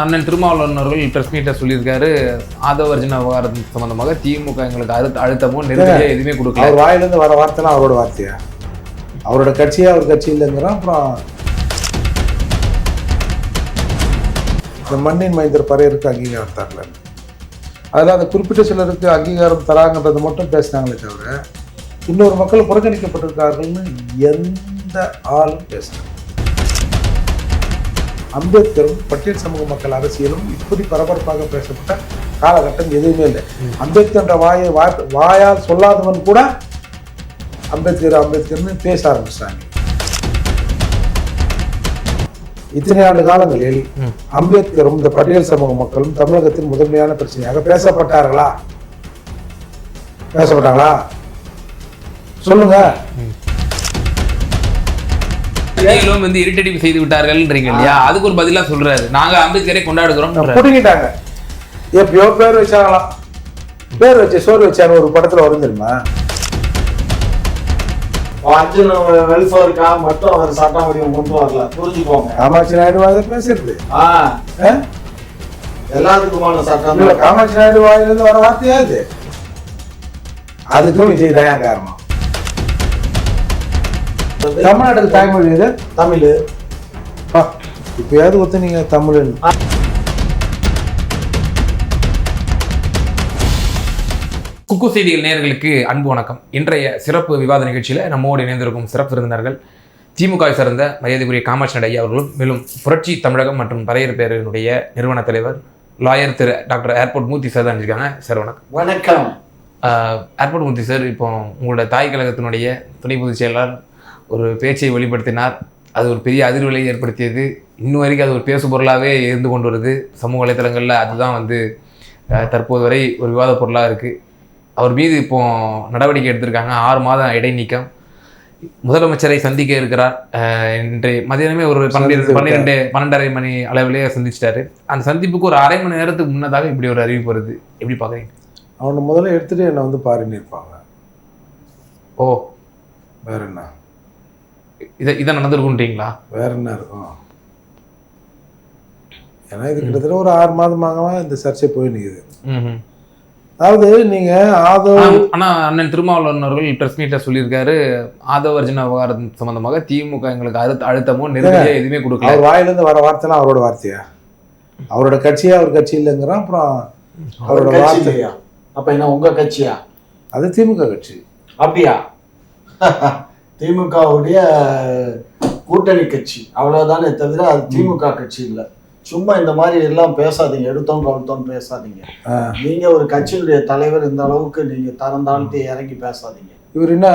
அண்ணன் திருமாவளவன் அவர்கள் பிரஸ் மீட்டை சொல்லியிருக்காரு, ஆதவர்ஜுன விவகாரம் சம்பந்தமாக திமுக எங்களுக்கு அழுத்தமோ நெருக்கடியோ எதுவுமே கொடுக்கல. அவர் வாயிலிருந்து வர வார்த்தைலாம் அவரோட வார்த்தையா? அவரோட கட்சியா அவர் கட்சி இல்லைங்கிறோம். அப்புறம் இந்த மண்ணின் மைந்தர் பறையருக்கு அங்கீகாரம் தரல, அதில் அந்த குறிப்பிட்ட சிலருக்கு அங்கீகாரம் தராங்கன்றது மட்டும் பேசினாங்களே தவிர இன்னொரு மக்கள் புறக்கணிக்கப்பட்டிருக்கார்கள்னு எந்த ஆளும் பேசுகிறாங்க. அம்பேத்கரும் பட்டியல் சமூக மக்கள் அரசியலும் இப்படி பரபரப்பாக பேசப்பட்ட காலகட்டம் எதுவுமே இல்லை. அம்பேத்கர் வாயால் சொல்லாதவன் கூட அம்பேத்கர்னு பேச ஆரம்பிச்சாங்க. இத்தனை ஆண்டு காலங்களில் அம்பேத்கரும் இந்த பட்டியல் சமூக மக்களும் தமிழகத்தின் முதன்மையான பிரச்சனையாக பேசப்பட்டார்களா? சொல்லுங்க. இரிட்டேட்டிவ் செய்து விட்டார்கள்ன்றீங்க இல்லையா, அதுக்கு ஒரு பதிலா சொல்றாரு, நாங்க அம்பேத்கரை கொண்டாடுகிறோம். புடுங்கிட்டாங்க. எப்பயோ பேர் வச்சாங்களாம், பேர் வச்சு சோறு வச்சாங்க. ஒரு படத்துல வரும் தெரியுமா, வெல்ஃபேருக்கா மட்டும் அவர் சட்ட வடிவம் கொண்டு வரல, புரிஞ்சுக்கோங்க. காமாட்சி நாயுடு பேசுறது எல்லாத்துக்குமான சட்டம். காமாட்சி நாயுடு வாயிலிருந்து வர வார்த்தையா இது? அதுக்கும் விஜய் தான் காரணம். தமிழ்நாட்டுக்கு தாய்மொழி இது தமிழ். இப்பயாவது ஒத்து நீங்க தமிழ். குக்கு செய்திகள் நேயர்களுக்கு அன்பு வணக்கம். இன்றைய சிறப்பு விவாத நிகழ்ச்சியில் நம்மோடு இணைந்திருக்கும் சிறப்பு விருந்தினர்கள் திமுகவை சேர்ந்த மரியாதைக்குரிய காமாட்சி நாயுடு அவர்களும், மேலும் புரட்சி தமிழகம் மற்றும் பறையர் பேரனுடைய நிறுவன தலைவர் லாயர் திரு டாக்டர் ஏர்போர்ட் மூர்த்தி சார் தான் இருக்காங்க. சார் வணக்கம். வணக்கம். ஏர்போர்ட் மூர்த்தி சார், இப்போ உங்களோட தாய் கழகத்தினுடைய துணை பொதுச் செயலாளர் ஒரு பேச்சை வெளிப்படுத்தினார். அது ஒரு பெரிய அதிர்வலை ஏற்படுத்தியது. இன்னும் வரைக்கும் அது ஒரு பேசு பொருளாகவே இருந்து கொண்டு வருது சமூக வலைத்தளங்களில். அதுதான் தற்போது வரை ஒரு விவாத பொருளாக இருக்குது. அவர் மீது இப்போ நடவடிக்கை எடுத்திருக்காங்க. 6 மாதம் இடைநீக்கம். முதலமைச்சரை சந்திக்க இருக்கிறார். இன்றைய மதியானமே ஒரு 12:30 மணி அளவிலேயே சந்திச்சிட்டாரு. அந்த சந்திப்புக்கு ஒரு அரை மணி நேரத்துக்கு முன்னதாக இப்படி ஒரு அறிவிப்பு வருது. எப்படி பார்க்குறீங்க? அவனை முதல்ல எடுத்துட்டு என்னை பாருன்னு இருப்பாங்க. ஓ, வேற என்ன? இதை நடந்திருக்குன்றீங்களா? வேற என்ன இருக்கும்? ஏன்னா இது கிட்டத்தட்ட ஒரு 6 மாதமாக இந்த சர்ச்சை போய் நிற்குது. அதாவது நீங்க அண்ணன் திருமாவளவன் அவர்கள் பிரஸ் மீட்டை சொல்லியிருக்காரு, ஆதவர்ஜுன விவகாரம் சம்பந்தமாக திமுக எங்களுக்கு அழுத்தமோ நெருக்கடியோ எதுவுமே கொடுக்கல. அவர் வாயிலிருந்து வர வார்த்தைலாம் அவரோட வார்த்தையா? அவரோட கட்சியா அவர் கட்சி இல்லைங்கிறோம். அப்புறம் அவரோட வார்த்தையா? அப்ப என்ன உங்க கட்சியா? அது திமுக கட்சி. அப்படியா? திமுகவுடைய கூட்டணி கட்சி அவ்வளவுதானே தவிர அது திமுக கட்சி இல்லை. சும்மா இந்த மாதிரி எல்லாம் பேசாதீங்க, எடுத்தோம் கவுத்தோம் பேசாதீங்க. நீங்க ஒரு கட்சியினுடைய தலைவர், இந்த அளவுக்கு நீங்க தரந்தாழ்த்தி இறங்கி பேசாதீங்க. இவர் என்ன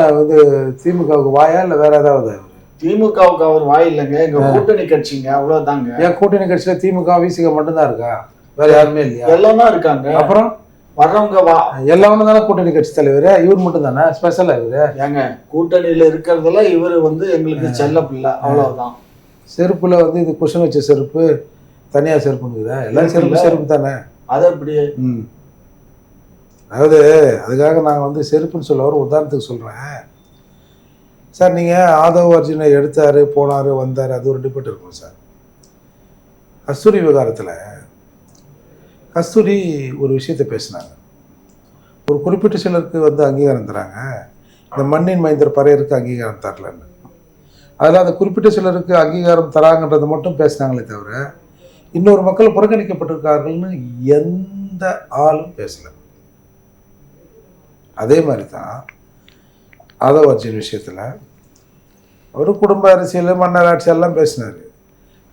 திமுகவுக்கு வாயா இல்ல வேற ஏதாவது? திமுகவுக்கு அவர் வாய் இல்லைங்க, எங்க கூட்டணி கட்சிங்க, அவ்வளவுதாங்க. என் கூட்டணி கட்சியில திமுக விசிக மட்டும்தான் இருக்கா? வேற யாருமே இல்லையா? எல்லாம் தான் இருக்காங்க. அப்புறம் வர்றவங்க எல்லாமே தானே கூட்டணி கட்சி தலைவர். இவர் மட்டும் தானே ஸ்பெஷலா? இவரு ஏங்க கூட்டணியில இருக்கிறதுல இவரு எங்களுக்கு செல்ல பிள்ளை, அவ்வளவுதான். செருப்புல இது குஷன் வச்ச செருப்பு, தனியா செருப்புங்குதா? எல்லாம் செருப்பு தானே. அது அப்படியே. அதாவது அதுக்காக நாங்கள் செருப்புன்னு சொல்ல ஒரு உதாரணத்துக்கு சொல்றேன் சார். நீங்க ஆதவர்ஜுனை எடுத்தாரு, போனாரு, வந்தாரு, அது ஒரு டிபேட் இருக்கும் சார். கஸ்தூரி விவகாரத்துல கஸ்தூரி ஒரு விஷயத்தை பேசினாங்க. ஒரு குறிப்பிட்ட சிலருக்கு அங்கீகாரம் தராங்க, இந்த மண்ணின் மைந்தர் பறையருக்கு அங்கீகாரம் தரலன்னு. அதில் அந்த குறிப்பிட்ட சிலருக்கு அங்கீகாரம் தராங்கன்றதை மட்டும் பேசினாங்களே தவிர இன்னொரு மக்கள் புறக்கணிக்கப்பட்டிருக்கார்கள்னு எந்த ஆளும் பேசல. அதே மாதிரி தான் ஆதவர்ஜுன் விஷயத்தில் ஒரு குடும்ப அரசியல், மன்னர் ஆட்சியெல்லாம் பேசினார்.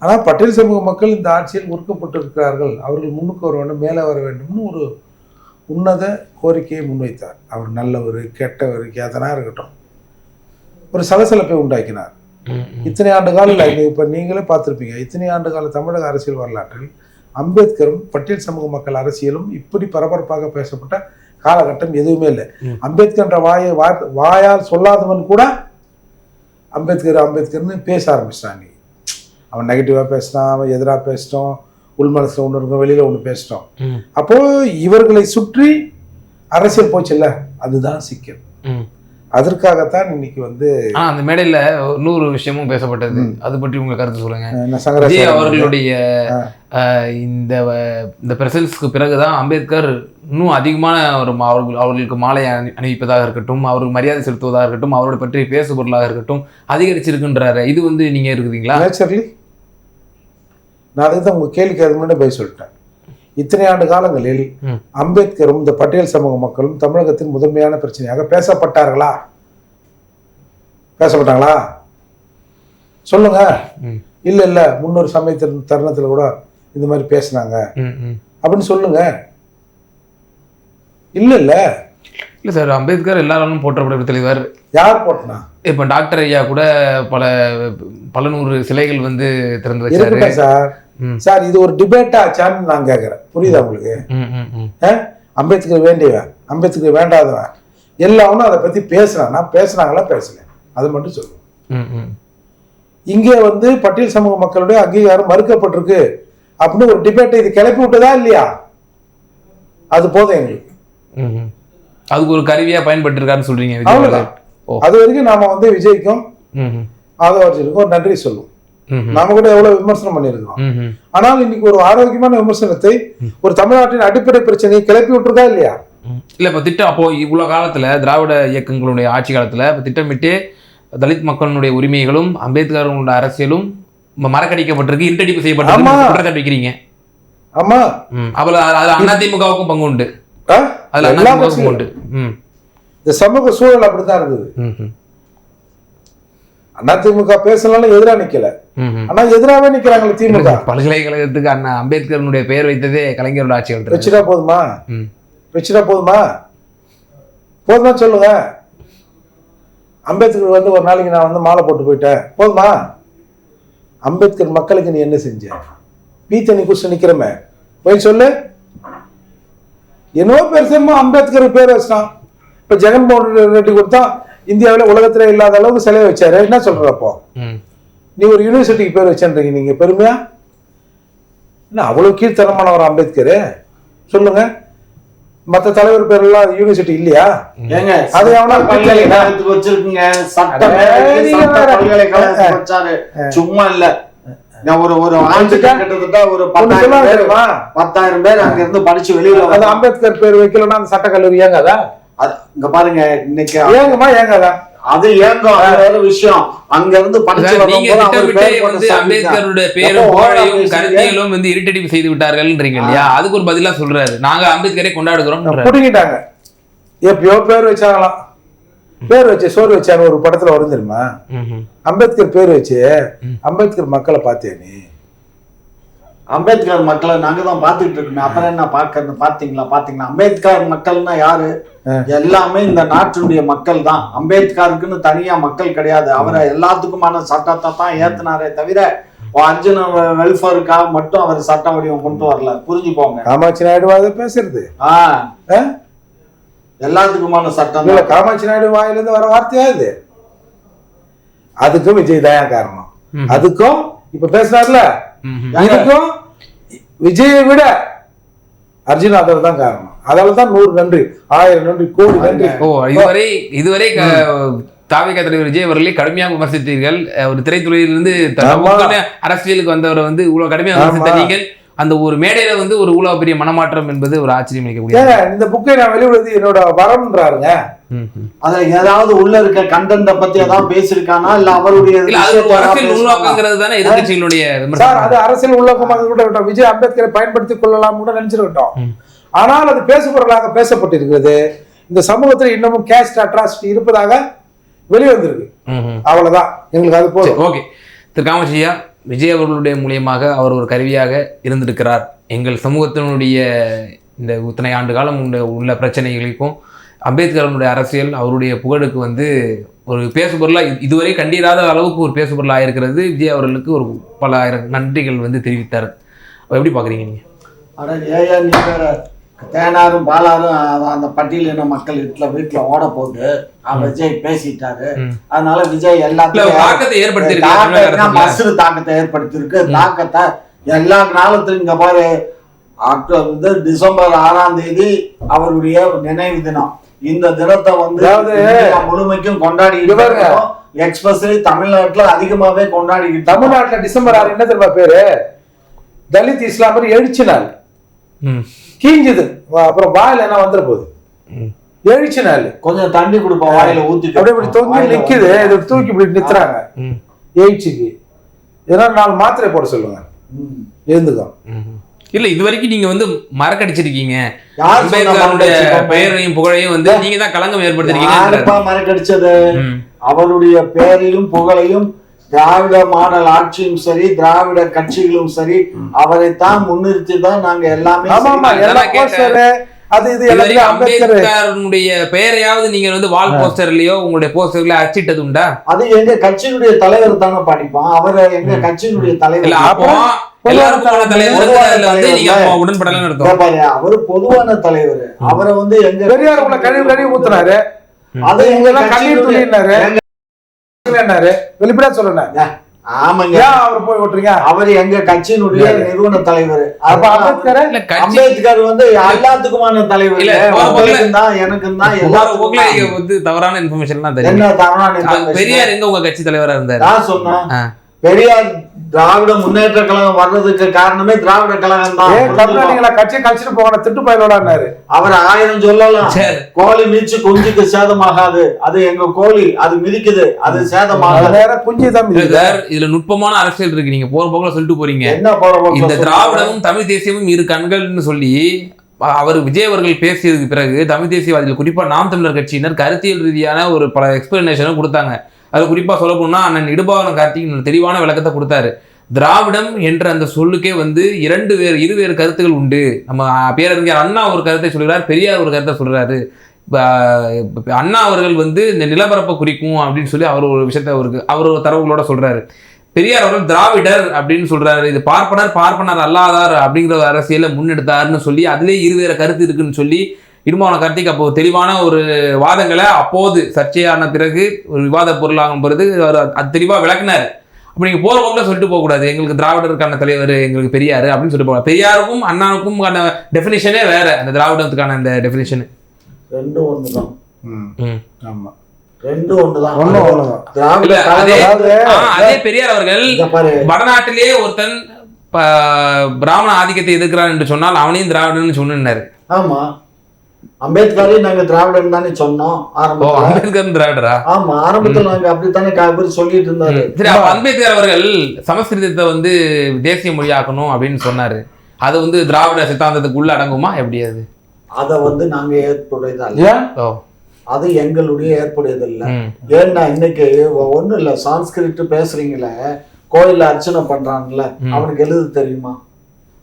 ஆனால் பட்டியல் சமூக மக்கள் இந்த ஆட்சியில் ஒடுக்கப்பட்டிருக்கிறார்கள், அவர்கள் முன்னுக்கு வர வேண்டும், மேலே வர வேண்டும்னு ஒரு உன்னத கோரிக்கையை முன்வைத்தார். அவர் நல்லவர், கெட்டவர், எதனா இருக்கட்டும், ஒரு சலசலப்பை உண்டாக்கினார். இத்தனை ஆண்டு கால இப்போ நீங்களே பார்த்துருப்பீங்க, இத்தனை ஆண்டு கால தமிழக அரசியல் வரலாற்றில் அம்பேத்கரும் பட்டியல் சமூக மக்கள் அரசியலும் இப்படி பரபரப்பாக பேசப்பட்ட காலகட்டம் எதுவுமே இல்லை. அம்பேத்கர் வாயால் சொல்லாதவன் கூட அம்பேத்கர்னு பேச ஆரம்பிச்சிட்டாங்க. அவன் நெகட்டிவாக பேசினான், அவன் எதிராக பேசிட்டோம், உள் மனசில் ஒன்று இருக்கும், வெளியில் ஒன்று பேசிட்டோம். அப்போது இவர்களை சுற்றி அரசியல் போச்சுல்ல, அதுதான் சிக்கல். அதற்காகத்தான் இன்னைக்கு வந்து ஆனா அந்த மேடையில இன்னொரு விஷயமும் பேசப்பட்டது, அது பற்றி உங்க கருத்து சொல்லுங்க. சங்கராச்சாரிய விஜய் அவர்களுடைய இந்த பிரசன்ஸ்க்கு பிறகுதான் அம்பேத்கர் இன்னும் அதிகமான ஒரு அவர்களுக்கு மாலை அணிவிப்பதாக இருக்கட்டும், அவருக்கு மரியாதை செலுத்துவதாக இருக்கட்டும், அவரோட பற்றி பேசுபொருளாக இருக்கட்டும் அதிகரிச்சிருக்குன்றாரு. இது வந்து நீங்க இருக்குதுங்களா? நேச்சுரலி நான் அதுக்கு தான் உங்க கேள்விக்கு அது முன்னாடி போய் சொல்லிட்டேன். இத்தனை ஆண்டு காலங்களில் அம்பேத்கரும் இந்த பட்டியல் சமூக மக்களும் தமிழகத்தின் முதன்மையான பிரச்சனையாக பேசப்பட்டார்களா? பேசப்பட்டாங்களா சொல்லுங்க. இல்ல இல்ல முன்னொரு தருணத்துல கூட இந்த மாதிரி பேசினாங்க அப்படின்னு சொல்லுங்க. இல்ல இல்ல இல்ல சார், அம்பேத்கர் எல்லாராலும் போற்றப்பட்ட தலைவர். யார் போட்டனா? இப்ப டாக்டர் ஐயா கூட பல நூறு சிலைகள் வந்து திறந்து வச்சாரு சார். சார் இது ஒரு டிபேட்டா ஆச்சான்னு நான் கேட்கிறேன். புரியுதா உங்களுக்கு? அம்பேத்கர் வேண்டியவன், அம்பேத்கர் வேண்டாதவன் எல்லாரும் அதை பத்தி பேசுனாங்களா பேசல, அது மட்டும் சொல்லுவோம். இங்கே வந்து பட்டியல் சமூக மக்களுடைய அங்கீகாரம் மறுக்கப்பட்டிருக்கு அப்படின்னு ஒரு டிபேட்டை இது கிளப்பி விட்டதா இல்லையா? அது போதும் எங்களுக்கு. அதுக்கு ஒரு கருவியா பயன்பட்டு இருக்காருன்னு சொல்றீங்க. அது வரைக்கும் நாம வந்து விஜய்க்கும் ஆதவர்ஜனுக்கும் நன்றி சொல்லுவோம். நாம கூட எவ்வளவு விமர்சனம் பண்ணிருக்கோம். ஆனால் இன்னைக்கு ஒரு ஆரோக்கியமான விமர்சனத்தை ஒரு தமிழ்நாட்டின் அடிப்படை பிரச்சனையை கிளப்பி விட்டுருக்கா இல்லையா? இல்ல இப்ப திட்டம் அப்போ இவ்வளவு காலத்துல திராவிட இயக்கங்களுடைய ஆட்சி காலத்துல திட்டமிட்டு தலித் மக்களுடைய உரிமைகளும் அம்பேத்கருடைய அரசியலும் மறக்கடிக்கப்பட்டிருக்கு, இருட்டடிப்பு செய்யப்பட்டிருக்கு வைக்கிறீங்க. ஆமா, அதுல அதிமுகவுக்கும் பங்கு உண்டு, அதுல அதிமுகவுக்கும் உண்டு. இந்த சமூக சூழல் அப்படித்தான் இருக்குது. அதிமுக பேசலாம் எதிரா நிக்கல, ஆனா எதிராவே நிக்கிறாங்க திமுக. பல்கலைக்கழகத்துக்கு அண்ணா அம்பேத்கருடைய பெயர் வைத்ததே கலைஞரோட ஆட்சி காலத்துல. வச்சுட்டா போதுமா? வச்சுட்டா போதுமா? போதுமா சொல்லுங்க. அம்பேத்கர் வந்து ஒரு நாளைக்கு நான் வந்து மாலை போட்டு போயிட்டேன், போதுமா? அம்பேத்கர் மக்களுக்கு நீ என்ன செஞ்ச? பீத்தனி குடிச்சு நிக்கிறமே போய் சொல்லு. என்னவோ பெருசமா அம்பேத்கர் பேர் வச்சான். இப்ப ஜெகன்மோகன் ரெட்டி கொடுத்தா இந்தியாவில் உலகத்துல இல்லாத அளவுக்கு சிலையை வச்சாரு. என்ன சொல்றப்போ நீ ஒரு யூனிவர்சிட்டிக்கு பேர் வச்சேன்றீங்க, நீங்க பெருமையா? என்ன அவ்வளவு கீழ்த்தரமானவர் அம்பேத்கர் சொல்லுங்க. மற்ற தலைவர் பேர் எல்லாம் யூனிவர்சிட்டி இல்லையா? ஏங்க அது வச்சிருக்கீங்க, சும்மா இல்ல. ஒரு கிட்டத்தட்ட ஒரு 10,000 பேர் அங்க இருந்து படிச்சு வெளியில அம்பேத்கர் பேர் வைக்கலன்னா அந்த சட்டக்கல்லூரி ஏங்காதா? இங்க பாருங்க இன்னைக்கு ஏங்கம்மா ஏங்காதா? அது ஏங்கும், வேற விஷயம். அங்க இருந்து படிச்சு அம்பேத்கருடைய பேரும் கருத்தியலும் வந்து இருட்டடிப்பு செய்து விட்டார்கள்ன்றீங்க இல்லையா? அதுக்கு ஒரு பதிலா சொல்றாரு, நாங்க அம்பேத்கரை கொண்டாடுகிறோம். புடிங்கிட்டாங்க. எப்பயோ பேர் வச்சாங்களாம். பேர் வச்சு சோறு வச்சான்னு ஒரு படத்துல வரும் தெரியுமா? அம்பேத்கர் பேர் வச்சு அம்பேத்கர் மக்களை பார்த்தே நீ? அம்பேத்கர் மக்களை நாங்க தான் பாத்துட்டு இருக்கோம். அப்புறம் என்ன பாக்குறது? பாத்தீங்களா அம்பேத்கர் மக்கள்னா யாரு? எல்லாமே இந்த நாட்டினுடைய மக்கள் தான். அம்பேத்கருக்குன்னு தனியா மக்கள் கிடையாது. அவரை எல்லாத்துக்குமான சட்டத்தை தான் ஏத்தினாரே தவிர அர்ஜுன வெல்ஃபேருக்காக மட்டும் அவர் சட்ட வடிவம் கொண்டு வரல. புரிஞ்சுக்கோங்க. காமாட்சி நாயுடு பேசுறது எல்லாத்துக்குமான சட்டம். காமாட்சி நாயுடு வாயிலிருந்து வர வார்த்தையா இது? அதுக்கும் விஜய் தான் காரணம். அதுக்கும் இப்ப பேசுறாருல, இதுக்கும் விஜயை விட அர்ஜுனாதர் தான் காரணம். அதனாலதான் 100 நன்றி, 1000 நன்றி, கோடி நன்றி. இதுவரை தாவேகா தலைவர் விஜய் அவர்களை கடுமையாக விமர்சித்தீர்கள். ஒரு திரைத்துறையிலிருந்து அரசியலுக்கு வந்தவரை வந்து இவ்வளவு கடுமையாக விமர்சித்த நீங்கள் அந்த ஒரு மேடையில வந்து ஒரு இவ்வளவு பெரிய மனமாற்றம் என்பது ஒரு ஆச்சரியம் அளிக்கக்கூடிய. இந்த புக்கை நான் வெளியிடுவது என்னோட வரம்ன்றாருங்க. அதுல ஏதாவது உள்ள இருக்க கண்டென்ட பத்தி ஏதாவது பேசிருக்கானா இல்ல அவருடைய அரசியல் உள்நோக்கங்கிறது தானே எதிர்கட்சிகளுடைய விமர்சனம். அது அரசியல் உள்நோக்கமாக கூட விட்டோம். விஜய் அம்பேத்கரை பயன்படுத்திக் கொள்ளலாம் கூட நினைச்சிருக்கட்டும். ஆனால் அது பேசுபொருளாக பேசப்பட்டிருக்கிறது. இந்த சமூகத்தில் இன்னமும் கேஸ்ட் அட்ராசிட்டி இருப்பதாக வெளிவந்திருக்கு. அவ்வளவுதான், எங்களுக்கு அது போதும். ஓகே திரு காமாட்சியா, விஜய் அவர்களுடைய மூலியமாக அவர் ஒரு கருவியாக இருந்திருக்கிறார். எங்கள் சமூகத்தினுடைய இந்த இத்தனை ஆண்டு காலம் உள்ள பிரச்சனைகளுக்கும் அம்பேத்கரனுடைய அரசியல் அவருடைய புகழுக்கு வந்து ஒரு பேசுபொருளாக இதுவரை கண்டிராத அளவுக்கு ஒரு பேசுபொருளாக இருக்கிறது. விஜய் அவர்களுக்கு ஒரு பல ஆயிரம் நன்றிகள் வந்து தெரிவித்தார். எப்படி பார்க்குறீங்க நீங்கள்? தேனாரும் பாலாரும் அந்த பட்டியலின மக்கள் வீட்டுல ஓட போகுது. விஜய் பேசிட்டாரு, அதனால விஜய் எல்லாத்தையும் தாக்கத்தை ஏற்படுத்தியிருக்கு. தாக்கத்தை எல்லா காலத்திலும் இங்க பாரு, டிசம்பர் 6ஆம் தேதி அவருடைய நினைவு தினம். இந்த தினத்தை வந்து இந்தியா முழுமைக்கும் கொண்டாடி எக்ஸ்பெஷலி தமிழ்நாட்டுல அதிகமாவே கொண்டாடிக்கிட்டு. தமிழ்நாட்டுல டிசம்பர் 6 என்ன தெரியுமா பேரு? தலித் இஸ்லாமியர் எழுச்சி நாள். கீஞ்சுது, அப்புறம் வாயில என்ன வந்துட போகுது, எழுச்சி நாள். கொஞ்சம் தண்ணி கொடுப்போம், வாயில ஊத்தி அப்படியே இப்படி தொங்கி நிக்குது, இது தூக்கி இப்படி நிறுத்துறாங்க எழுச்சிக்கு. இதெல்லாம் 4 மாத்திரை போட சொல்லுங்க, எழுந்துக்கும். இல்ல இது வரைக்கும் நீங்க வந்து மறக்கடிச்சிருக்கீங்க, அம்பேத்கருடைய பெயரையும் புகழையும் வந்து நீங்க தான் களங்கம் ஏற்படுத்திருக்கீங்க. மறக்கடிச்சது அவருடைய பெயரையும் புகழையும் திராவிட மாடல் ஆட்சியும் சரி, திராவிட கட்சிகளும் சரி, அவரைத்தான் முன்னிறுத்தி தான் நாங்க எல்லாமே. அம்பேத்கருடைய பெயரையாவது நீங்க வந்து வால் போஸ்டர்லயோ உங்களுடைய போஸ்டர்ல அச்சிட்டது உண்டா? அது எங்க கட்சியினுடைய தலைவர் தானே படிப்பான், அவரை எங்க கட்சியினுடைய தலைவர். அவரு பொதுவான தலைவர், அவரை வந்து எங்க பெரியார் உங்களை கழிவு ஊத்துறாரு, அதை எங்க கட்சியினுடைய வெளிப்படையா சொல்லணும். ஆமாங்க, அவர் போய் ஓட்டுறீங்க. அவர் எங்க கட்சியினுடைய நிறுவன தலைவர். அம்பேத்கர் வந்து எல்லாத்துக்குமான தலைவர். எனக்கும் தான் எல்லாரும் தவறான இன்ஃபர்மேஷன் தெரியும். என்ன தவறான? பெரியார் எங்க உங்க கட்சி தலைவரா இருந்தாரு? நான் சொன்னேன், பெரியார் திராவிட முன்னேற்ற கழகம் வர்றதுக்கு காரணமே திராவிட கழகம் தான். கட்சியை கழிச்சுட்டு போகணும், திட்டு பயிலோடாரு. அவர் 1000 சொல்லலாம், கோழி மீச்சு குஞ்சுக்கு சேதமாகாது, அது எங்க கோழி, அது மிதிக்குது, அது சேதமாகாது. குஞ்சு தான் இதுல நுட்பமான அரசியல் இருக்கு. நீங்க போற போக்குல சொல்லிட்டு போறீங்க, என்ன போற இந்த திராவிடமும் தமிழ் தேசியமும் இரு கண்கள்னு சொல்லி அவர் விஜய் அவர்கள் பேசியதுக்கு பிறகு தமிழ் தேசியவாதிகள் குறிப்பா நாம் தமிழர் கட்சியினர் கருத்தியல் ரீதியான ஒரு பல எக்ஸ்பிளனேஷனும் கொடுத்தாங்க. அது குறிப்பா சொல்ல போனா அண்ணன் இடுபாவன கார்த்திக் தெளிவான விளக்கத்தை கொடுத்தாரு. திராவிடம் என்ற அந்த சொல்லுக்கே வந்து இருவேறு கருத்துக்கள் உண்டு. நம்ம பேரறிஞர் அண்ணா ஒரு கருத்தை சொல்கிறார், பெரியார் ஒரு கருத்தை சொல்றாரு. அண்ணா அவர்கள் வந்து இந்த நிலப்பரப்பை குறிக்கும் அப்படின்னு சொல்லி அவர் ஒரு விஷயத்த அவர் ஒரு தரவுகளோட சொல்றாரு. பெரியார் அவர்கள் திராவிடர் அப்படின்னு சொல்றாரு, இது பார்ப்பனர் அல்லாதார் அப்படிங்கிற அரசியலை முன்னெடுத்தாருன்னு சொல்லி அதுலேயே இருவேறு கருத்து இருக்குன்னு சொல்லி இடுபாவன கார்த்திக் அப்போ தெளிவான ஒரு வாதங்களை அப்போது சர்ச்சையான பிறகு ஒரு விவாத பொருளாகும் பொழுது அது தெளிவாக விளக்குனார். அப்போ நீங்கள் போகிற போக்கில் சொல்லிட்டு போகக்கூடாது, எங்களுக்கு திராவிடருக்கான தலைவர் எங்களுக்கு பெரியார் அப்படின்னு சொல்லிட்டு போகலாம். பெரியாருக்கும் அண்ணாவுக்கும் டெஃபினிஷனே வேற, அந்த திராவிடத்துக்கான அந்த டெஃபினிஷன் ரெண்டும் ஒன்று தான். ஆமாம், ரெண்டும் ஒண்ணுதான். அதே பெரியார் அவர்கள் வடநாட்டிலேயே ஒருத்தன் பிராமண ஆதிக்கத்தை எதிர்க்கிறான் என்று சொன்னால் அவனையும் திராவிடன்னு சொன்னாரு. ஆமா, அம்பேத்கரையும் நாங்க திராவிடன் தானே சொன்னோம். அம்பேத்கர் திராவிடரா? ஆமா, ஆரம்பத்துல நாங்க அப்படித்தானே சொல்லிட்டு இருந்தாரு. சரி, அம்பேத்கர் அவர்கள் சமஸ்கிருதத்தை வந்து தேசிய மொழியாக்கணும் அப்படின்னு சொன்னாரு. அது வந்து திராவிட சித்தாந்தத்துக்கு உள்ள அடங்குமா எப்படி? அதை வந்து நாங்க ஏற்புடையதா, அது எங்களுடைய ஏற்புடையது இல்லை. ஏன்னா இன்னைக்கு ஒண்ணும் இல்ல, சான்ஸ்கிரிட் பேசுறீங்களே, கோயில்ல அர்ச்சனை பண்றாங்கல்ல, அவனுக்கு எழுத தெரியுமா,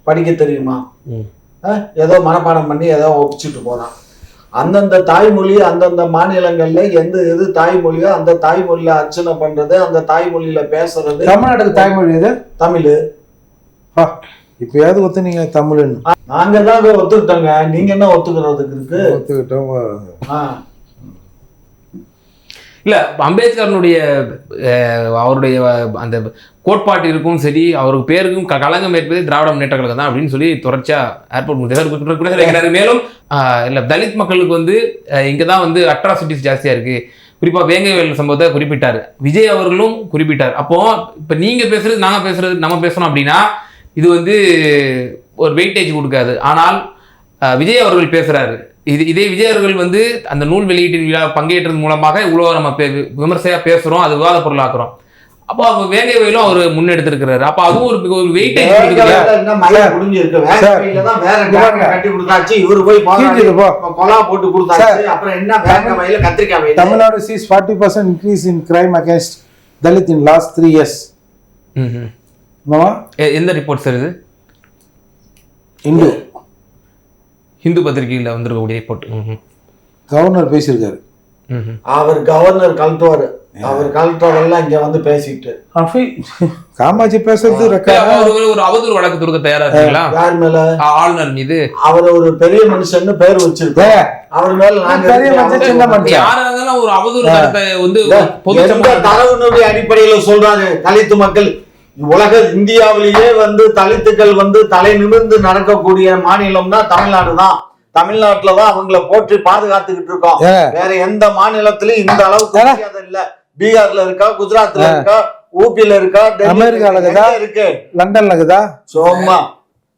படிக்க தெரியுமா? ஏதோ மனப்பாடம் பண்ணி ஏதோ ஒப்பிச்சுட்டு போறான். அந்தந்த தாய்மொழி அந்தந்த மாநிலங்கள்ல எது தாய்மொழியோ அந்த தாய்மொழியில அர்ச்சனை பண்றது, அந்த தாய்மொழியில பேசுறது. தமிழ்நாட்டுக்கு தாய்மொழி எது? தமிழ். இப்பயாவது ஒத்துனீங்க தமிழ்? நாங்க தான் ஒத்துக்கிட்டோங்க, நீங்க என்ன ஒத்துக்கிறதுக்கு இருக்கு? ஒத்துக்கிட்டோம். இல்லை, அம்பேத்கரனுடைய அவருடைய அந்த கோட்பாட்டிற்கும் சரி அவருக்கு பேருக்கும் களங்கம் ஏற்பது திராவிட முன்னேற்ற கழகம் தான் அப்படின்னு சொல்லி தொடர்ச்சியா ஏர்போர்ட். மேலும் இல்லை, தலித் மக்களுக்கு வந்து இங்கே தான் வந்து அட்ராசிட்டிஸ் ஜாஸ்தியாக இருக்குது. குறிப்பாக வேங்கை வயல் சம்பவத்தை குறிப்பிட்டார், விஜய் அவர்களும் குறிப்பிட்டார். அப்போ இப்போ நீங்கள் பேசுறது நாங்கள் பேசுறது நம்ம பேசணும் அப்படின்னா இது வந்து ஒரு வெயிட்டேஜ் கொடுக்காது. ஆனால் விஜய் அவர்கள் பேசுகிறாரு, இதே விஜய் அவர்கள் வந்து அந்த நூல் வெளியீட்டின் விழா பங்கேற்றது மூலமாக இவ்வளோ நம்ம விமர்சையாக பேசுகிறோம், அது விவாத பொருளாக்குறோம். அப்போ அவங்க வேங்கை வயலும் அவர் முன்னெடுத்திருக்கிறாரு. அப்போ அதுவும் ஒரு weightage Tamil Nadu sees 40% increase in crime against Dalit in last 3 years. எந்த ரிப்போர்ட் சார் இது? ஹிந்து பத்திரிகையில் வந்திருக்கக்கூடிய ரிப்போர்ட். கவர்னர் பேசியிருக்காரு. அவர் கவர்னர் கலெக்டர், அவர் கலெக்டர் எல்லாம் இங்க வந்து பேசிட்டு காமாட்சி பேசுறது ஒரு அவதூறு வழக்கு தொடுக்க தயாரா இருக்கீங்களா? யார் மேல? ஆளுநர் மீது. அவர் ஒரு பெரிய மனுஷன் பேர் வச்சிருக்காரு, அவர் மேல நாங்க பெரிய மனுஷன் சின்ன மனுஷன் யாரா இருந்தாலும் ஒரு அவதூறு கருத்தை வந்து தரவுனுடைய அடிப்படையில சொல்றாரு. தலித்து மக்கள் உலக இந்தியாவிலேயே வந்து தலித்துக்கள் வந்து தலை நிமிர்ந்து நடக்கக்கூடிய மாநிலம் தான் தமிழ்நாடு தான். தமிழ்நாட்டுலதான் அவங்கள போற்றி பாதுகாத்துக்கிட்டு இருக்கோம். வேற எந்த மாநிலத்திலயும் இந்த அளவுக்கு மரியாதை இல்ல. பீகார்ல இருக்கா, குஜராத்ல இருக்கா, ஊபில இருக்கா, அமெரிக்கால இருக்குதா, இருக்கு, லண்டன்ல இருக்குதா, சும்மா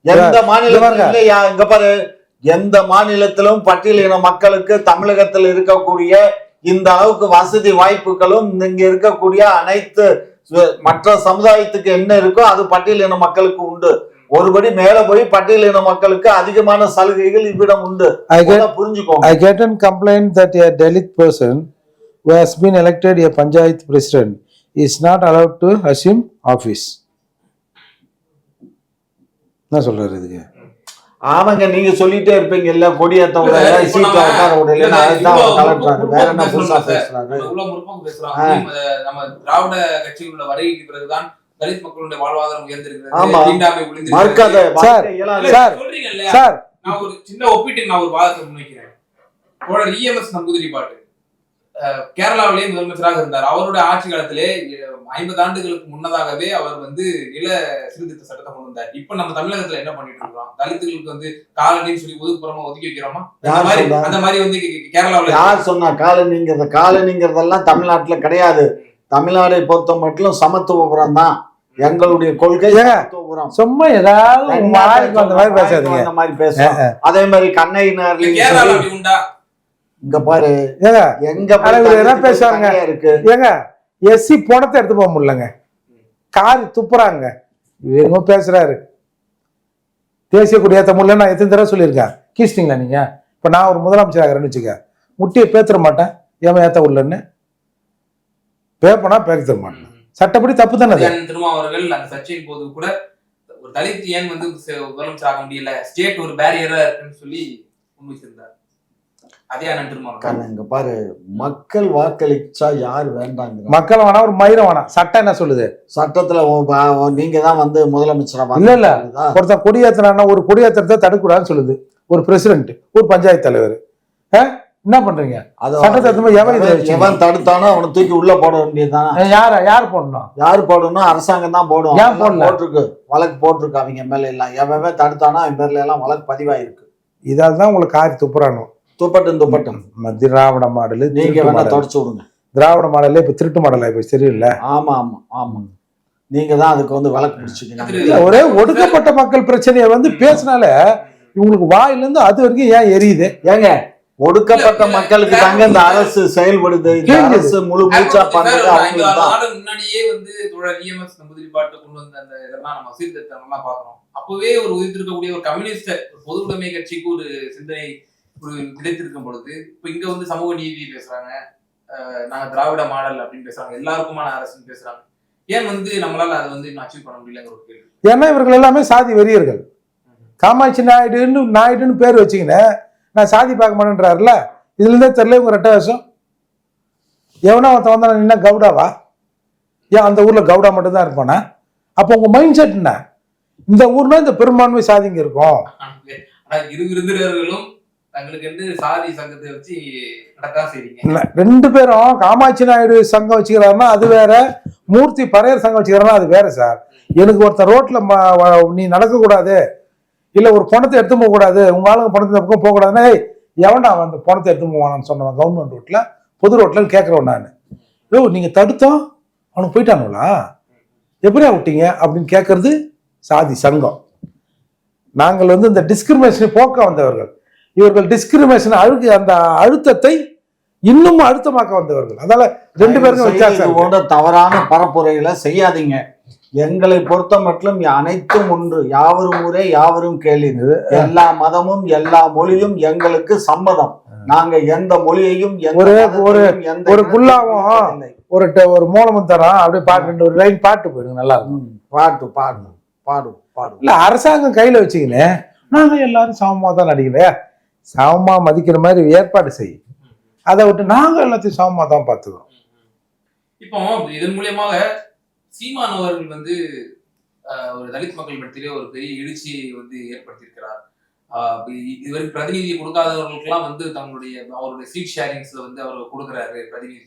எந்த மாநிலத்திலும் இல்லையா? இங்க பாரு, எந்த மாநிலத்திலும் பட்டியலின மக்களுக்கு தமிழகத்தில் இருக்கக்கூடிய இந்த அளவுக்கு வசதி வாய்ப்புகளும் இங்க இருக்கக்கூடிய அனைத்து மற்ற சமுதாயத்துக்கு என்ன இருக்கோ அது பட்டியலின மக்களுக்கு உண்டு. ஒருபடி மேல போய் பட்டியலின மக்களுக்கு அதிகமான சலுகைகள் இவ்விடம் உண்டு. புரிஞ்சுக்கோங்க. I get a complaint that a Dalit person who has been elected a Panchayat president is not allowed to assume office. என்ன சொல்றாரு இதுக்கு? ஆமாங்க, நீங்க சொல்லிட்டே இருப்பீங்க இல்ல, கொடியேத்த விடல, சீட்ல உட்கார விடல, கலெக்டர் வேற என்ன புதுசா பேசுறாங்க. நம்ம திராவிட கட்சிகளோட வருகைக்கு பிறகுதான் தலித் மக்களுடைய வாழ்வாதாரம் உயர்ந்திருக்கிறது. நான் ஒரு சின்ன ஒப்பீட்டுக்கு நான் ஒரு வாதத்தை முன்வைக்கிறேன். இஎம்எஸ் நம்பூதிரி பாட்டு கேரளாவிலேயே முதலமைச்சராக இருந்தார். அவருடைய ஆட்சி காலத்திலே 50 ஆண்டுகளுக்கு முன்னதாகவே அவர் வந்து நில சீர்திருத்த சட்டத்தை கொண்டு வந்தார். இப்ப நம்ம தமிழகத்துல என்ன பண்ணிட்டு இருக்கோம்? தலித்துகளுக்கு வந்து காலனின்னு சொல்லி ஒதுக்குப்புறமா ஒதுக்கி வைக்கிறோமா? அந்த மாதிரி வந்து கேரளாவில் யார் சொன்னா காலனிங்கிறதெல்லாம் தமிழ்நாட்டுல கிடையாது. தமிழ்நாடை பொறுத்த மட்டும் சமத்துவபுரம் தான் எங்களுடைய கொள்கை. சும்மா ஏதாவது அந்த மாதிரி பேசுறோம். அதே மாதிரி கண்ணகினார் உண்டா? இங்க பாரு, எங்க பேசுறாங்க இருக்கு. ஏங்க எஸ்சி பணத்தை எடுத்து போக முடியலங்க, காரி துப்புறாங்க. இவங்க பேசுறாரு தேசிய கொடியேற்ற முடியல. நான் எத்தனை தடவை சொல்லியிருக்கேன், கீச்சிட்டீங்களா நீங்க? இப்ப நான் ஒரு முதலமைச்சர் ஆகிறேன்னு வச்சுக்க, முட்டியை பேத்துற மாட்டேன், ஏன் ஏத்த உள்ளன்னு பேப்பனா பேக்க மாட்டேன். சட்டப்படி தப்பு தானே. திருமாவர்கள் அந்த சர்ச்சையின் போது கூட ஒரு தலித் ஏன் வந்து முதலமைச்சர் ஆக முடியல, ஸ்டேட் ஒரு பேரியரா இருக்குன்னு சொல்லி முன்வைச்சிருந்தார். அதே இங்க பாரு, மக்கள் வாக்களிச்சா யாரு வேண்டாங்க? மக்கள் வேணா, ஒரு மயிரம் வேணாம். சட்டம் என்ன சொல்லுது? சட்டத்துல நீங்க தான் வந்து முதலமைச்சரா இல்ல இல்ல, ஒருத்தர் கொடியேற்றினா ஒரு கொடியேற்றத்தை தடுக்கூடாதுன்னு சொல்லுது ஒரு பிரசிடென்ட், ஒரு பஞ்சாயத்து தலைவர். என்ன பண்றீங்க? எவன் தடுத்தானோ அவனை தூக்கி உள்ள போட வேண்டியதுதான். யார் போடணும்? யாரு போடணும்? அரசாங்கம் தான் போடும். ஏன் போட்டிருக்கு, வழக்கு போட்டிருக்கு அவங்க மேல எல்லாம். எவன் தடுத்தானோ அவன் பேர்ல எல்லாம் வழக்கு பதிவாயிருக்கு. இதால்தான் உங்களுக்கு காரி துப்புறானோ. துப்பட்டும் திராவிட மாடல் நீங்க வேணா தொடச்சு விடுங்க. திராவிட மாடலே இப்ப திருட்டு மாடல் ஆயிப்போச்சு, தெரியல? ஆமா ஆமா ஆமா, நீங்க தான் அதுக்கு வந்து வழக்கு பிடிச்சிக்கீங்க. ஒரே ஒடுக்கப்பட்ட மக்கள் பிரச்சனையை வந்து பேசினால இவங்களுக்கு வாயில இருந்து அது வரைக்கும் ஏன் எரியுது? ஏங்க, ஒடுக்கப்பட்ட மக்களுக்கு தாங்க இந்த அரசு செயல்படுது. இந்த அரசு முழு மூச்சா பண்றது. முன்னாடியே வந்து இஎம்எஸ் நம்பூதிரி பாட்டு கொண்டு வந்த அந்த இதெல்லாம் நம்ம சீர்திருத்தம் எல்லாம் பாக்குறோம். அப்பவே ஒரு உதிர்த்திருக்கக்கூடிய ஒரு கம்யூனிஸ்ட் பொது உடைமை கட்சிக்கு ஒரு சிந்தனை ஒரு கிடைத்திருக்கும் பொழுது இப்ப இங்க வந்து சமூக நீதி பேசுறாங்க, நாங்க திராவிட மாடல் அப்படின்னு பேசுறாங்க, எல்லாருக்குமான அரசுன்னு பேசுறாங்க. ஏன் வந்து நம்மளால அதை வந்து அச்சீவ் பண்ண முடியலங்கிற ஒரு கேள்வி. ஏன்னா இவர்கள் எல்லாமே சாதி வெறியர்கள். காமாட்சி நாயுடுன்னு பேர் வச்சுக்கின்னு நான் சாதி பார்க்க மாட்டேன்றாருல, இதுல இருந்தே தெரியல இவங்க ரெட்ட வேஷம். எவனா ஒருத்தன் வந்தா என்ன கவுடாவா? ஏன் அந்த ஊர்ல கவுடா மட்டும்தான் இருப்பானா? அப்போ உங்க மைண்ட் செட் என்ன? இந்த ஊர்ல இந்த பெரும்பான்மை சாதிங்க இருக்கும். இரு விருந்தினர்களும் தங்களுக்கு சாதி சங்கத்தை வச்சு நடக்கா செய்றீங்க. 2 பேரும் காமாட்சி நாயுடு சங்கம் வச்சுக்கிறாருன்னா அது வேற, மூர்த்தி பறையர் சங்கம் வச்சுக்கிறாருன்னா அது வேற சார். எனக்கு ஒருத்தர் ரோட்ல நீ நடக்கக்கூடாது, இல்ல ஒரு பணத்தை எடுத்து போக கூடாது, உங்க ஆளுங்க பணத்தை பக்கம் போக கூடாதுன்னா எவன்டா அந்த பணத்தை எடுத்து போவானான்னு சொன்னவன் கவர்மெண்ட் ரோட்ல, பொது ரோட்ல கேட்கிறவன் நான். நீங்க தடுத்தோம் அவனுக்கு போயிட்டானுங்களா, எப்படியா விட்டீங்க அப்படின்னு கேட்கறது சாதி சங்கம். நாங்கள் வந்து இந்த டிஸ்கிரிமினேஷனை போக்க வந்தவர்கள். இவர்கள் டிஸ்கிரிமினேஷன் அந்த அழுத்தத்தை இன்னும் அழுத்தமாக்க வந்தவர்கள். அதனால 2 பேருக்கும் வித்தியாசம். தவறான பரப்புரைகளை செய்யாதீங்க. எங்களை பொறுத்த மட்டும் அனைத்தும் ஒன்று, யாவரும் ஊரே யாவரும் கேளீர். எல்லா மதமும் எல்லா மொழியும் எங்களுக்கு சம்மதம். நாங்க எந்த மொழியையும் ஒரு குல்லாவும் ஒரு மூலமும் தரோம். அப்படியே பாட்டு ஒரு லைன் பாட்டு போயிடுங்க, நல்லா இருக்கும். பாடும் இல்ல அரசாங்கம் கையில வச்சுக்கின்னு நாங்க எல்லாரும் சமமா தான் நடிக்கல, சமமா மதிக்கிற மாதிரி ஏற்பாடு செய்யும். அதை விட்டு நாங்க எல்லாத்தையும் சமமா தான் பார்த்துக்கிறோம். இப்போ இதன் மூலியமாக சீமான் அவர்கள் வந்து ஒரு தலித் மக்கள் மத்தியிலே ஒரு பெரிய எழுச்சியை வந்து ஏற்படுத்தியிருக்கிறார். இதுவரைக்கும் பிரதிநிதி கொடுக்காதவர்களுக்கெல்லாம் வந்து அவருடைய சீட் ஷேரிங்ஸ்ல வந்து அவர் கொடுக்குறாரு, பிரதிநிதி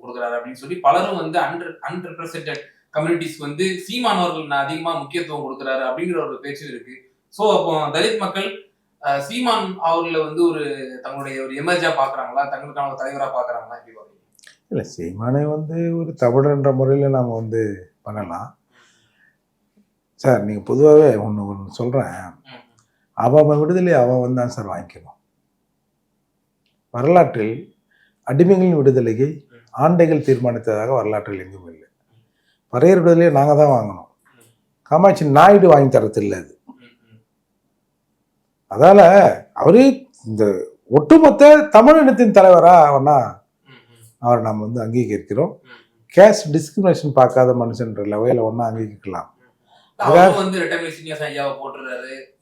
கொடுக்குறாரு அப்படின்னு சொல்லி பலரும் வந்து அன்ரெப்ரசன்டட் கம்யூனிட்டிஸ்க்கு வந்து சீமான் அவர்கள் அதிகமா முக்கியத்துவம் கொடுக்குறாரு அப்படிங்கிற ஒரு பேச்சு இருக்கு. ஸோ அப்போ தலித் மக்கள் சீமான் அவர்களை வந்து ஒரு தங்களுடைய ஒரு எமர்ஜா பாக்குறாங்களா, தங்களுக்கான ஒரு தலைவரா பாக்குறாங்களா, எப்படி பாக்குறீங்க? இல்லை, சீமானை வந்து ஒரு தமிழன்ற முறையில் நாம் வந்து பண்ணலாம் சார். நீங்கள் பொதுவாகவே ஒன்று சொல்கிறேன், அவன் விடுதலை அவன் வந்தான் சார் வாங்கிக்கணும். வரலாற்றில் அடிமைகளின் விடுதலையை ஆண்டைகள் தீர்மானித்ததாக வரலாற்றில் எங்கும் இல்லை. பறையர் விடுதலையை நாங்கள் தான் வாங்கணும். காமாட்சி நாயுடு வாங்கி தரது இல்லை அது. அதால அவரு இந்த ஒட்டுமொத்த தமிழ் இனத்தின் தலைவரா அவனா அவரை நாம் வந்து அங்கீகரிக்கிறோம். கேஸ்ட் டிஸ்கிரிமினேஷன் பார்க்காத மனுஷன்ற லெவலில் ஒன்றா அங்கீகரிக்கலாம்.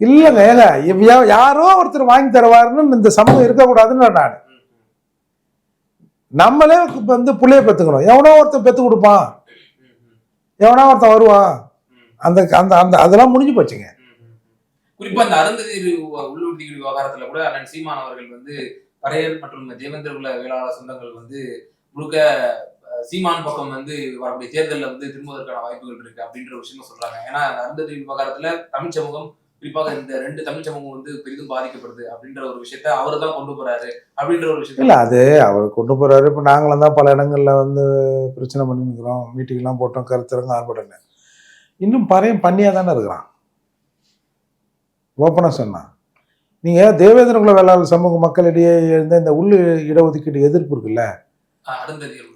இல்லைங்க, ஏங்க யாரோ ஒருத்தர் வாங்கி தருவாருன்னு இந்த சமூகம் இருக்கக்கூடாதுன்னு நான். நம்மளே வந்து புள்ளைய பெற்றுக்கணும். எவனோ ஒருத்தர் பெற்று கொடுப்பான், எவனோ ஒருத்தன் வருவான், அந்த அந்த அந்த அதெல்லாம் முடிஞ்சு போச்சுங்க. குறிப்பா அந்த அருந்ததி உள்ளுறுதிகள் விவகாரத்துல கூட அண்ணன் சீமான் அவர்கள் வந்து பறையர் மற்றும் தேவேந்திர உள்ள வேளாளர் சொந்தங்கள் வந்து முழுக்க சீமான் பக்கம் வந்து வரக்கூடிய தேர்தலில் வந்து திரும்புவதற்கான வாய்ப்புகள் இருக்கு அப்படின்ற விஷயமா சொல்றாங்க. ஏன்னா அருந்ததி விவகாரத்துல தமிழ் சமூகம், குறிப்பாக இந்த 2 தமிழ் சமூகம் வந்து பெரிதும் பாதிக்கப்படுது அப்படின்ற ஒரு விஷயத்த அவர் தான் கொண்டு போறாரு அப்படின்ற ஒரு விஷயம். இல்லை, அது அவர் கொண்டு போறாரு. இப்போ நாங்களும் தான் பல இடங்கள்ல வந்து பிரச்சனை பண்ணிருக்கிறோம், மீட்டிங்லாம் போட்டோம், கருத்தரங்க ஆர்ப்பாட்டம். இன்னும் பறையும் பண்ணியாக தானே இருக்கிறான். ஓப்பனாக சொன்னான். நீங்கள் தேவேந்திர குல வேளாளர் சமூக மக்களிடையே இருந்த இந்த உள் இடஒதுக்கீடு எதிர்ப்பு இருக்குல்ல,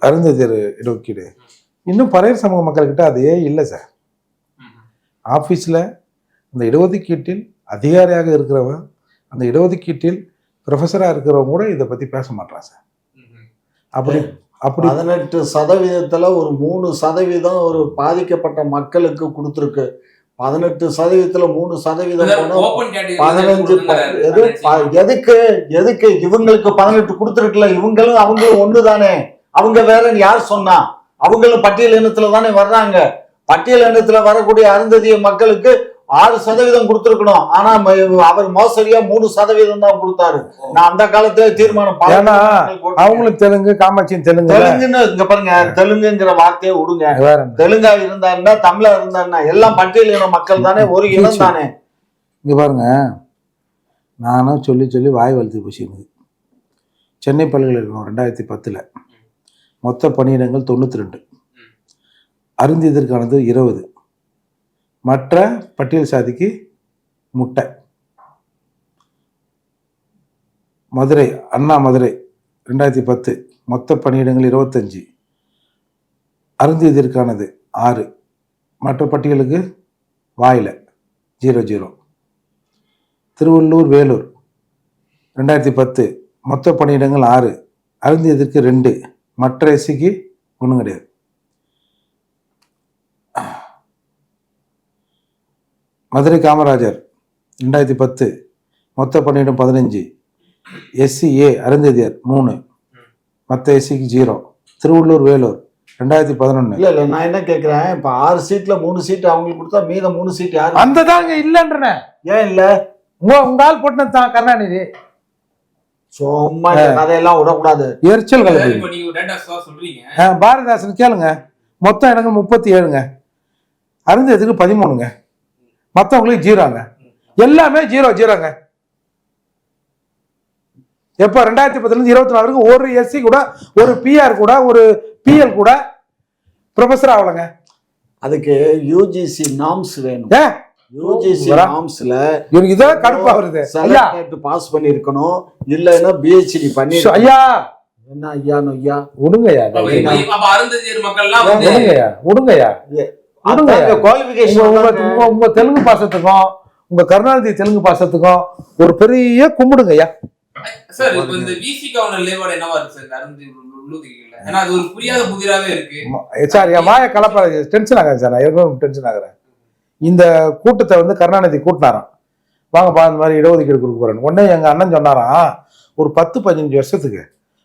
அருந்ததியர் இடஒதுக்கீடு, இன்னும் பறையர் சமூக மக்கள்கிட்ட அதையே இல்லை சார். ஆஃபீஸில் அந்த இடஒதுக்கீட்டில் அதிகாரியாக இருக்கிறவன், அந்த இடஒதுக்கீட்டில் ப்ரொஃபஸராக இருக்கிறவங்க கூட இதை பற்றி பேச மாட்டான் சார். அப்படி 18% ஒரு 3% ஒரு பாதிக்கப்பட்ட மக்களுக்கு கொடுத்துருக்கு. 18% 3% 15 எதுக்கு இவங்களுக்கு 18 கொடுத்துருக்குல்ல? இவங்களும் அவங்க ஒண்ணுதானே, அவங்க வேறன்னு யார் சொன்னா? அவங்களும் பட்டியல் இனத்துல தானே வர்றாங்க. பட்டியல் இனத்துல வரக்கூடிய அருந்ததிய மக்களுக்கு 6% கொடுத்துருக்கணும். ஆனா அவர் மோசடியா 3% தான் கொடுத்தாரு. நான் அந்த காலத்துல தீர்மானம் அவங்களுக்கு தெலுங்கு, காமாட்சியும் தெலுங்குன்னு இங்க பாருங்க, தெலுங்குங்கிற வார்த்தையை விடுங்க. தெலுங்கா இருந்தாருன்னா, தமிழா இருந்தாருன்னா, எல்லாம் பட்டியல் இன மக்கள் தானே, ஒரு இனம் தானே. இங்க பாருங்க, நானும் சொல்லி வாய் வளர்த்து போச்சு. சென்னை பல்கலைக்கழகம் 2010 மொத்த பணியிடங்கள் 92, அருந்தியதற்கானது 20, மற்ற பட்டியல் சாதிக்கு முட்டை. மதுரை, அண்ணா மதுரை 2010 மொத்த பணியிடங்கள் 25, அருந்தியதற்கானது 6, மற்ற பட்டியலுக்கு வாயில 00. திருவள்ளூர், வேலூர் 2010 மொத்த பணியிடங்கள் 6, அருந்தியதற்கு 2, மற்ற எஸ்சிக்கு ஒன்றும் கிடையாது. மதுரை காமராஜர் 2010 மொத்த பணியிடம் 15, SCA அருந்ததியர் 3, மற்ற எஸ்சிக்கு 0. திருவள்ளூர், வேலூர் 2011. இல்ல நான் என்ன கேட்கிறேன், இப்ப 6 சீட்ல 3 சீட் அவங்களுக்கு கொடுத்தா மீத 3 சீட் யாரு? அந்த தாங்க இல்லன்றன. ஏன் இல்ல? உங்கால் போட்டுதான் கருணாநிதி. சும்மா கதையெல்லாம் விடக்கூடாது. எரிச்சல் பாரதிதாசன் கேளுங்க. மொத்தம் எனக்கு 37ங்க, அருந்ததியருக்கு 13ங்க, மற்றவங்களுக்கு 0ங்க. எல்லாமே 0 எப்போ 2010 24 ஒரு எஸ்சி கூட, ஒரு PR கூட, ஒரு PL கூட ப்ரொஃபஸர் ஆகலங்க. அதுக்கு UGC நார்ம்ஸ் வேணும். UGC நார்ம்ஸ்ல இதான் கடுப்பா வருது. பாஸ் பண்ணிருக்கணும், இல்லன்னா PhD பண்ணி. ஐயா என்ன ஐயா நொய்யா விடுங்கய்யா, விடுங்கய்யா. உங்க தெலுங்கு பாசத்துக்கும் உங்க கருணாநிதி தெலுங்கு பாசத்துக்கும் ஒரு பெரிய கும்பிடுங்கய்யா. சார் இப்போ இந்த விசிகாவோட லேவார்ட் என்னவா இருக்கு சார்? அருந்ததி உள்ளுதிகள்ல ஏன்னா அது ஒரு புரியாத புதிராவே இருக்கு சார். என் மாய கலப்பா டென்ஷன் ஆகாது சார். நான் ஏற்கனவே டென்ஷன் ஆகுறேன். இந்த கூட்டத்தை வந்து கருணாநிதி கூட்டினாராம், வாங்கப்பா இந்த மாதிரி இடஒதுக்கீடு கொடுக்க போறேன்னு. உடனே எங்க அண்ணன் சொன்னாராம், ஒரு 10-15 வருஷத்துக்கு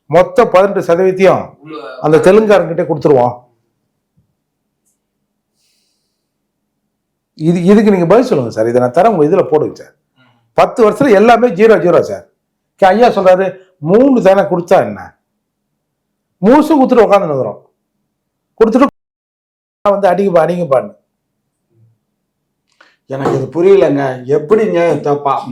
மொத்த 18% அந்த தெலுங்காரங்கிட்ட கொடுத்துருவோம். இதுக்கு நீங்க பதில் சொல்லுங்க சார். இதை நான் தர உங்க இதுல போடுங்க சார். 10 வருஷத்துல எல்லாமே 0 சார். ஐயா சொல்றாரு 3 தானே கொடுத்தா என்ன, மூசும் கொடுத்துட்டு உட்காந்து நிற்கிறோம். கொடுத்துட்டு வந்து அடிங்கப்பான்னு எனக்கு இது புரியலங்க. எப்படிங்க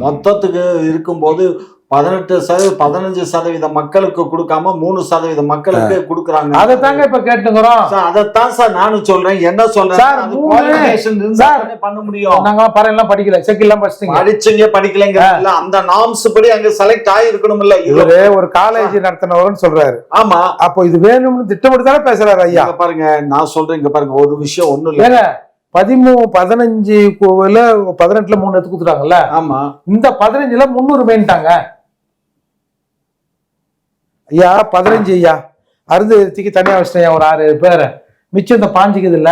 மொத்தத்துக்கு இருக்கும்போது 15% மக்களுக்கு கொடுக்காம 3% மக்களுக்கு கொடுக்குறாங்க. அதைத்தாங்க இப்ப கேட்டுக்கிறோம். அதைத்தான் சார் நானும் சொல்றேன். என்ன சொல்றேன், அது qualification இருந்தா தானே பண்ண முடியும். நாங்க பறையெல்லாம் படிக்கல, செக் எல்லாம் படிச்சீங்க படிக்கலைங்க, அந்த நார்ம்ஸ் படி அங்க செலக்ட் ஆகிருக்கணும் இல்ல. இவரு ஒரு காலேஜ் நடத்தினவர்னு சொல்றாரு. ஆமா, அப்போ இது வேணும்னு திட்டமிட்டு தானே பேசுறாரு ஐயா. பாருங்க நான் சொல்றேன், இங்க பாருங்க ஒரு விஷயம் ஒண்ணும் இல்ல. 15 18ல 3 எடுத்து கொடுத்துட்டாங்கல்ல. ஆமா, இந்த 15ல 300 மெயின்ட்டாங்க ஐயா. 15 ஐயா அருந்ததிக்கு தனியா வச்சிட்டேன் ஒரு 6 பேரை, மிச்சம் இந்த 5 இல்ல.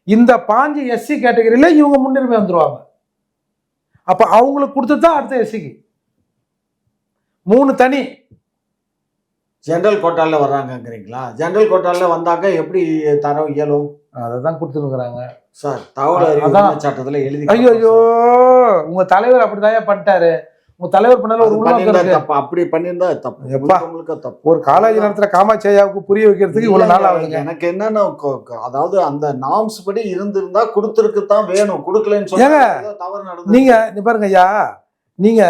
இந்த 5 எஸ்சி கேட்டகரியில இவங்க முன்னுரிமை வந்துருவாங்க. அப்ப அவங்களுக்கு கொடுத்துதான் அடுத்த எஸ்சிக்கு 3 தனி ஜெனரல் கோட்டால வர்றாங்கிறீங்களா? ஜெனரல் கோட்டால வந்தாக்க எப்படி தர இயலும்? அதான் கொடுத்துருக்குறாங்க சார். தகவல் அறிவு சட்டத்துல எழுதி. ஐயோ உங்க தலைவர் அப்படிதான் பண்ணிட்டாரு. உங்க தலைவர் பண்ணல ஒரு தப்பு, அப்படி பண்ணிருந்தா தப்பு. ஒரு காலேஜ் நடத்துற காமாட்சி ஐயாவுக்கு புரிய வைக்கிறதுக்கு இவ்வளவு நாள் ஆகுதுங்க. எனக்கு என்னன்னா, அதாவது அந்த நார்ம்ஸ் படி இருந்திருந்தா கொடுத்துருக்குதான் வேணும், கொடுக்கலன்னு சொல்லி தவறு நடந்து. நீ பாருங்க ஐயா, நீங்க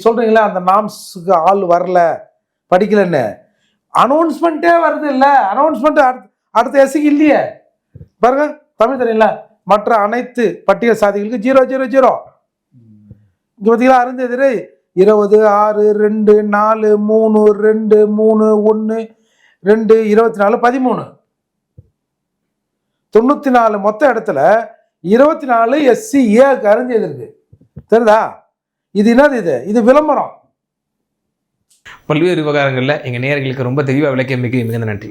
சொல்றீங்களா அந்த நார்ம்ஸுக்கு ஆள் வரல படிக்கலன்னு, அனௌன்ஸ்மெண்ட்டே வருது இல்ல. அனௌன்ஸ்மெண்ட் அடுத்த எஸ்சிக்கு இல்லையே. பாருங்க தமிழ் தெரியல, மற்ற அனைத்து பட்டியல் சாதிகளுக்கு 000. இங்க பார்த்தீங்களா, அருந்ததிரை 20 6 2 4 3 2 3 1 2 24 13 94 மொத்த இடத்துல 24 எஸ்சி ஏக்கு அருந்ததி இருக்கு. தெரியுதா? இது என்னது? இது விளம்பரம். பல்வேறு விவகாரங்களில் எங்கள் நேயர்களுக்கு ரொம்ப தெளிவாக விளக்கியமைக்கு மிகுந்த நன்றி.